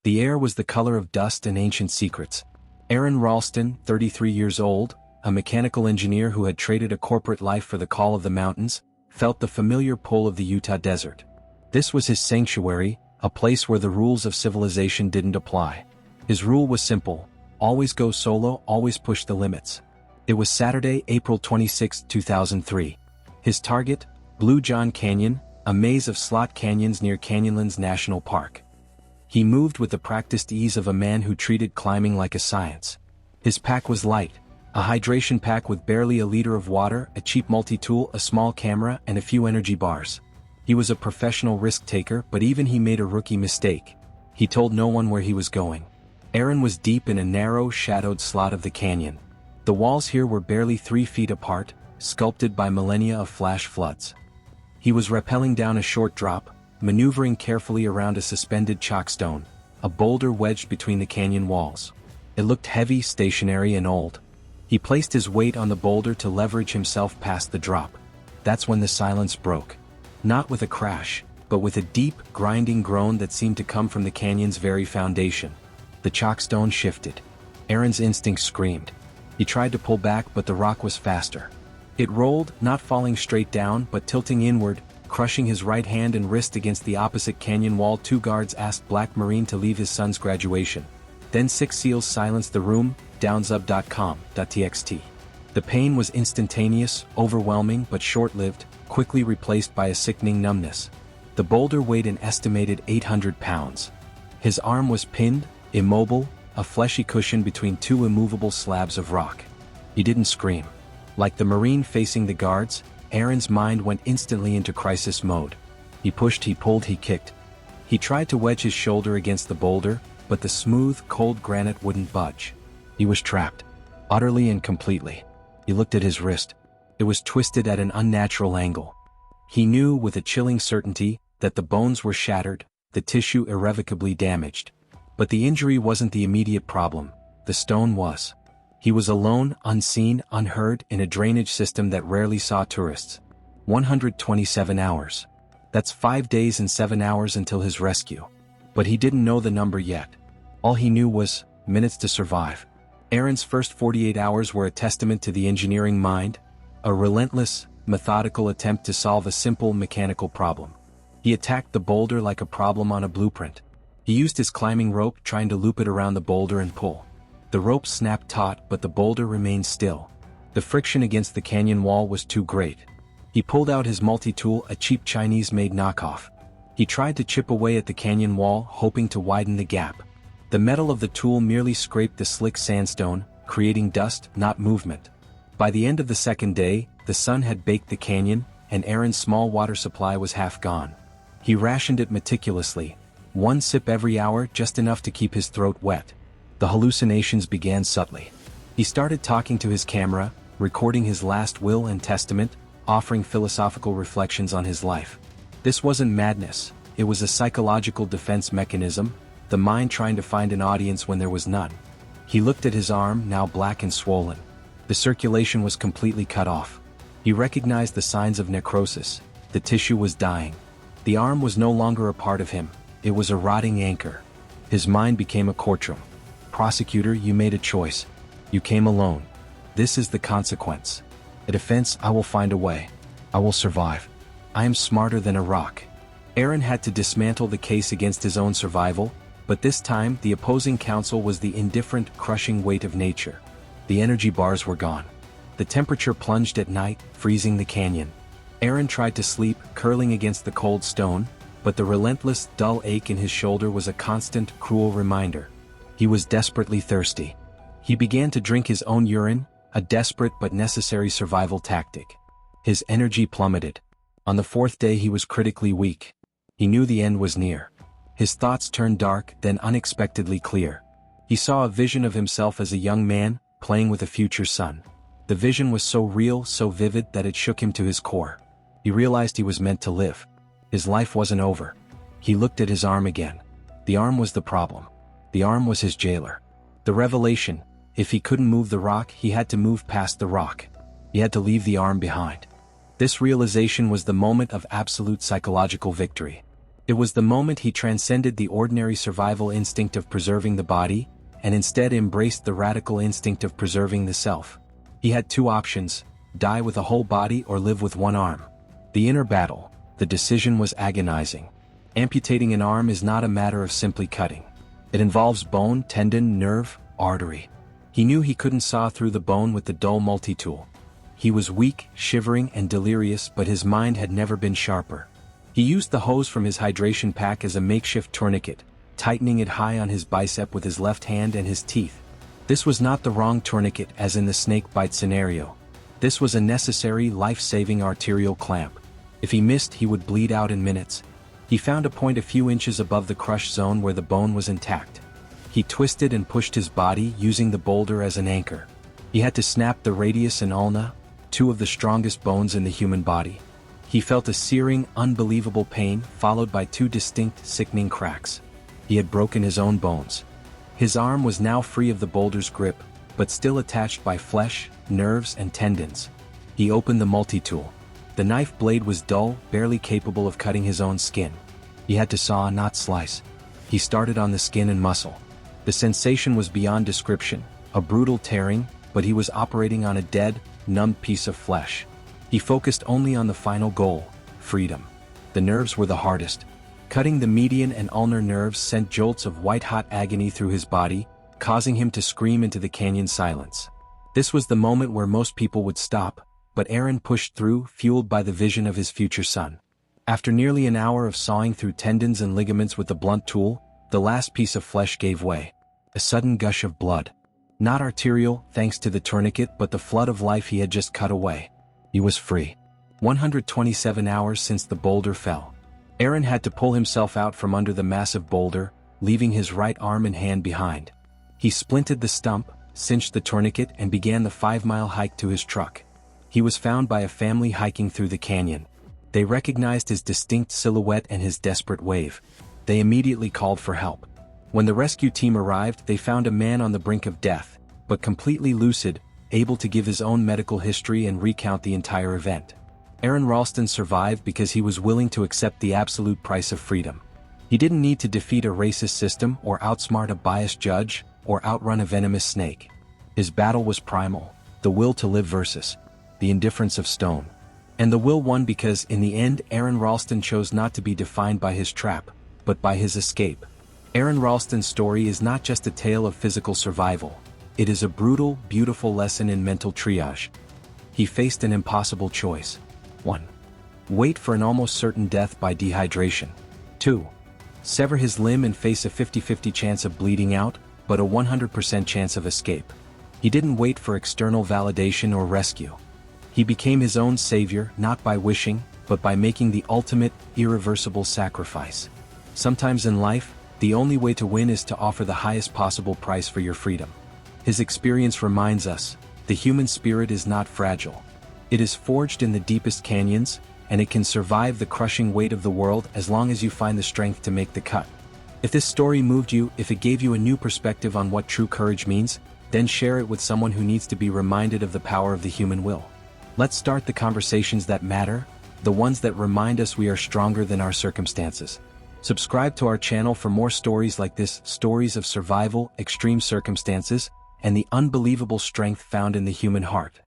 The air was the color of dust and ancient secrets. Aron Ralston, 33 years old, a mechanical engineer who had traded a corporate life for the call of the mountains, felt the familiar pull of the Utah desert. This was his sanctuary, a place where the rules of civilization didn't apply. His rule was simple: always go solo, always push the limits. It was Saturday, April 26, 2003. His target, Blue John Canyon, a maze of slot canyons near Canyonlands National Park. He moved with the practiced ease of a man who treated climbing like a science. His pack was light, a hydration pack with barely a liter of water, a cheap multi-tool, a small camera, and a few energy bars. He was a professional risk-taker, but even he made a rookie mistake. He told no one where he was going. Aron was deep in a narrow, shadowed slot of the canyon. The walls here were barely 3 feet apart, sculpted by millennia of flash floods. He was rappelling down a short drop, maneuvering carefully around a suspended chockstone, a boulder wedged between the canyon walls. It looked heavy, stationary, and old. He placed his weight on the boulder to leverage himself past the drop. That's when the silence broke. Not with a crash, but with a deep, grinding groan that seemed to come from the canyon's very foundation. The chockstone shifted. Aron's instinct screamed. He tried to pull back, but the rock was faster. It rolled, not falling straight down, but tilting inward, crushing his right hand and wrist against the opposite canyon wall. 2 guards asked Black Marine to leave his son's graduation. Then 6 SEALs silenced the room, downsub.com.txt. The pain was instantaneous, overwhelming, but short-lived, quickly replaced by a sickening numbness. The boulder weighed an estimated 800 pounds. His arm was pinned, immobile, a fleshy cushion between 2 immovable slabs of rock. He didn't scream. Like the Marine facing the guards, Aron's mind went instantly into crisis mode. He pushed, he pulled, he kicked. He tried to wedge his shoulder against the boulder, but the smooth, cold granite wouldn't budge. He was trapped. Utterly and completely. He looked at his wrist. It was twisted at an unnatural angle. He knew with a chilling certainty that the bones were shattered, the tissue irrevocably damaged. But the injury wasn't the immediate problem. The stone was. He was alone, unseen, unheard, in a drainage system that rarely saw tourists. 127 hours. That's 5 days and 7 hours until his rescue. But he didn't know the number yet. All he knew was minutes to survive. Aron's first 48 hours were a testament to the engineering mind, a relentless, methodical attempt to solve a simple mechanical problem. He attacked the boulder like a problem on a blueprint. He used his climbing rope, trying to loop it around the boulder and pull. The rope snapped taut, but the boulder remained still. The friction against the canyon wall was too great. He pulled out his multi-tool, a cheap Chinese-made knockoff. He tried to chip away at the canyon wall, hoping to widen the gap. The metal of the tool merely scraped the slick sandstone, creating dust, not movement. By the end of the second day, the sun had baked the canyon, and Aron's small water supply was half gone. He rationed it meticulously. 1 sip every hour, just enough to keep his throat wet. The hallucinations began subtly. He started talking to his camera, recording his last will and testament, offering philosophical reflections on his life. This wasn't madness, it was a psychological defense mechanism, the mind trying to find an audience when there was none. He looked at his arm, now black and swollen. The circulation was completely cut off. He recognized the signs of necrosis. The tissue was dying. The arm was no longer a part of him, it was a rotting anchor. His mind became a courtroom. Prosecutor, you made a choice. You came alone. This is the consequence. A defense, I will find a way. I will survive. I am smarter than a rock. Aron had to dismantle the case against his own survival, but this time the opposing counsel was the indifferent, crushing weight of nature. The energy bars were gone. The temperature plunged at night, freezing the canyon. Aron tried to sleep, curling against the cold stone, but the relentless, dull ache in his shoulder was a constant, cruel reminder. He was desperately thirsty. He began to drink his own urine, a desperate but necessary survival tactic. His energy plummeted. On the 4th day he was critically weak. He knew the end was near. His thoughts turned dark, then unexpectedly clear. He saw a vision of himself as a young man, playing with a future son. The vision was so real, so vivid, that it shook him to his core. He realized he was meant to live. His life wasn't over. He looked at his arm again. The arm was the problem. The arm was his jailer. The revelation: if he couldn't move the rock, he had to move past the rock. He had to leave the arm behind. This realization was the moment of absolute psychological victory. It was the moment he transcended the ordinary survival instinct of preserving the body, and instead embraced the radical instinct of preserving the self. He had two options: die with a whole body or live with one arm. The inner battle, the decision was agonizing. Amputating an arm is not a matter of simply cutting. It involves bone, tendon, nerve, artery. He knew he couldn't saw through the bone with the dull multi-tool. He was weak, shivering, and delirious, but his mind had never been sharper. He used the hose from his hydration pack as a makeshift tourniquet, tightening it high on his bicep with his left hand and his teeth. This was not the wrong tourniquet as in the snake bite scenario. This was a necessary, life-saving arterial clamp. If he missed, he would bleed out in minutes. He found a point a few inches above the crush zone where the bone was intact. He twisted and pushed his body, using the boulder as an anchor. He had to snap the radius and ulna, two of the strongest bones in the human body. He felt a searing, unbelievable pain, followed by two distinct, sickening cracks. He had broken his own bones. His arm was now free of the boulder's grip, but still attached by flesh, nerves, and tendons. He opened the multi-tool. The knife blade was dull, barely capable of cutting his own skin. He had to saw, not slice. He started on the skin and muscle. The sensation was beyond description, a brutal tearing, but he was operating on a dead, numbed piece of flesh. He focused only on the final goal: freedom. The nerves were the hardest. Cutting the median and ulnar nerves sent jolts of white-hot agony through his body, causing him to scream into the canyon silence. This was the moment where most people would stop, but Aron pushed through, fueled by the vision of his future son. After nearly an hour of sawing through tendons and ligaments with the blunt tool, the last piece of flesh gave way. A sudden gush of blood. Not arterial, thanks to the tourniquet, but the flood of life he had just cut away. He was free. 127 hours since the boulder fell. Aron had to pull himself out from under the massive boulder, leaving his right arm and hand behind. He splinted the stump, cinched the tourniquet, and began the 5-mile hike to his truck. He was found by a family hiking through the canyon. They recognized his distinct silhouette and his desperate wave. They immediately called for help. When the rescue team arrived, they found a man on the brink of death, but completely lucid, able to give his own medical history and recount the entire event. Aron Ralston survived because he was willing to accept the absolute price of freedom. He didn't need to defeat a racist system or outsmart a biased judge or outrun a venomous snake. His battle was primal, the will to live versus the indifference of stone. And the will won because in the end Aron Ralston chose not to be defined by his trap, but by his escape. Aron Ralston's story is not just a tale of physical survival. It is a brutal, beautiful lesson in mental triage. He faced an impossible choice. 1. Wait for an almost certain death by dehydration. 2. Sever his limb and face a 50-50 chance of bleeding out, but a 100% chance of escape. He didn't wait for external validation or rescue. He became his own savior, not by wishing, but by making the ultimate, irreversible sacrifice. Sometimes in life, the only way to win is to offer the highest possible price for your freedom. His experience reminds us, the human spirit is not fragile. It is forged in the deepest canyons, and it can survive the crushing weight of the world as long as you find the strength to make the cut. If this story moved you, if it gave you a new perspective on what true courage means, then share it with someone who needs to be reminded of the power of the human will. Let's start the conversations that matter, the ones that remind us we are stronger than our circumstances. Subscribe to our channel for more stories like this, stories of survival, extreme circumstances, and the unbelievable strength found in the human heart.